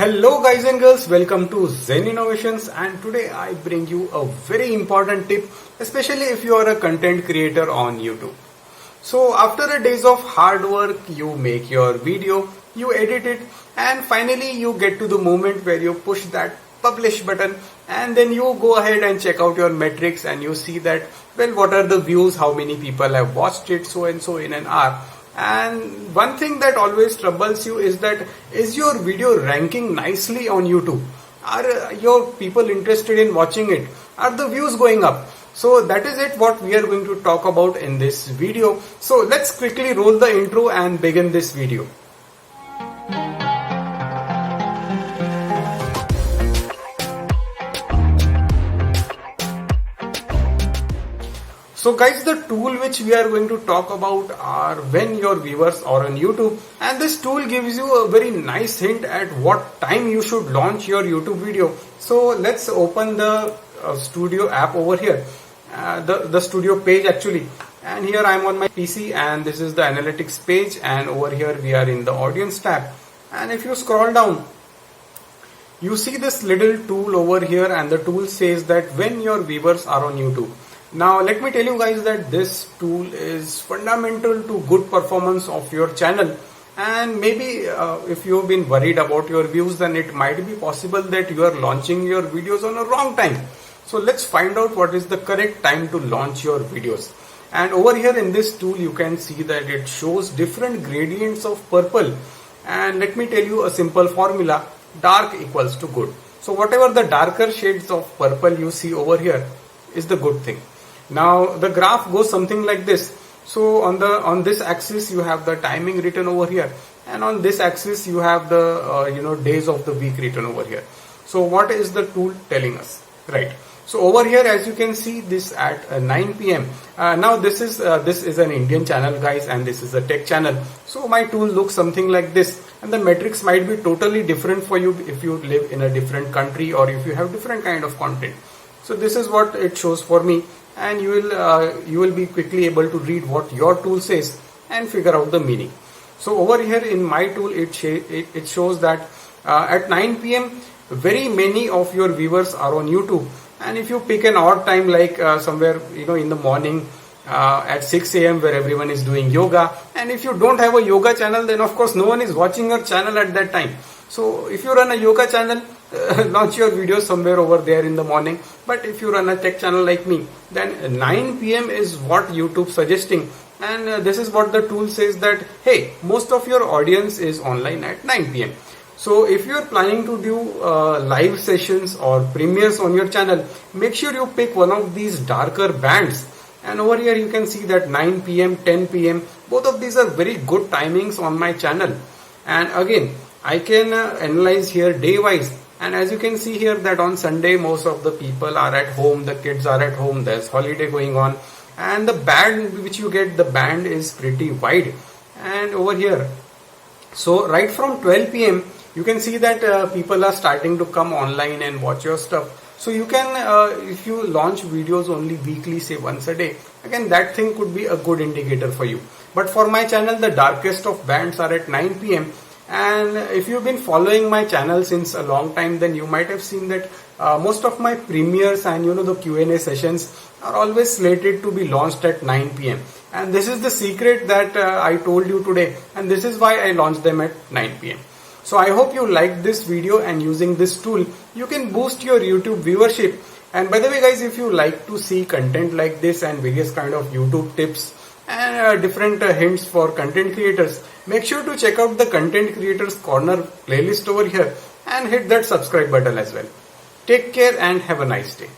Hello guys and girls, welcome to Zen Innovations, and today I bring you a very important tip, especially if you are a content creator on YouTube. So after a days of hard work, you make your video, you edit it, and finally you get to the moment where you push that publish button, and then you go ahead and check out your metrics and you see that, well, what are the views, how many people have watched it, so and so in an hour. And one thing that always troubles you is that, is your video ranking nicely on YouTube? Are your people interested in watching it? Are the views going up? So that is it what we are going to talk about in this video. So let's quickly roll the intro and begin this video. So guys, the tool which we are going to talk about are when your viewers are on YouTube, and this tool gives you a very nice hint at what time you should launch your YouTube video. So let's open the studio app over here, the studio page actually, and here I am on my PC and this is the analytics page, and over here we are in the audience tab, and if you scroll down you see this little tool over here, and the tool says that when your viewers are on YouTube. Now let me tell you guys that this tool is fundamental to good performance of your channel, and maybe if you've been worried about your views, then it might be possible that you are launching your videos on a wrong time. So let's find out what is the correct time to launch your videos. And over here in this tool you can see that it shows different gradients of purple, and let me tell you a simple formula: dark equals to good. So whatever the darker shades of purple you see over here is the good thing. Now the graph goes something like this. So on this axis you have the timing written over here, and on this axis you have the days of the week written over here. So what is the tool telling us, right? So over here, as you can see, this at 9 p.m. Now this is an Indian channel, guys, and this is a tech channel. So my tool looks something like this, and the metrics might be totally different for you if you live in a different country or if you have different kind of content. So this is what it shows for me, and you will be quickly able to read what your tool says and figure out the meaning. So over here in my tool it shows that at 9 p.m. very many of your viewers are on YouTube, and if you pick an odd time like somewhere in the morning at 6 a.m. where everyone is doing yoga, and if you don't have a yoga channel, then of course no one is watching your channel at that time. So if you run a yoga channel, launch your videos somewhere over there in the morning. But if you run a tech channel like me, then 9 p.m. is what YouTube suggesting, and this is what the tool says, that hey, most of your audience is online at 9 p.m. So if you are planning to do live sessions or premieres on your channel, make sure you pick one of these darker bands. And over here you can see that 9 p.m, 10 p.m, both of these are very good timings on my channel. And again, I can analyze here day wise, and as you can see here that on Sunday most of the people are at home, the kids are at home, there's holiday going on, and the band which you get, the band is pretty wide. And over here, so right from 12 p.m. you can see that people are starting to come online and watch your stuff. So you can, if you launch videos only weekly, say once a day, again that thing could be a good indicator for you. But for my channel, the darkest of bands are at 9 p.m. And if you've been following my channel since a long time, then you might have seen that most of my premieres and the Q&A sessions are always slated to be launched at 9 p.m. And this is the secret that I told you today, and this is why I launched them at 9 p.m. So I hope you liked this video, and using this tool you can boost your YouTube viewership. And by the way guys, if you like to see content like this and various kind of YouTube tips and different hints for content creators, make sure to check out the Content Creators Corner playlist over here and hit that subscribe button as well. Take care and have a nice day.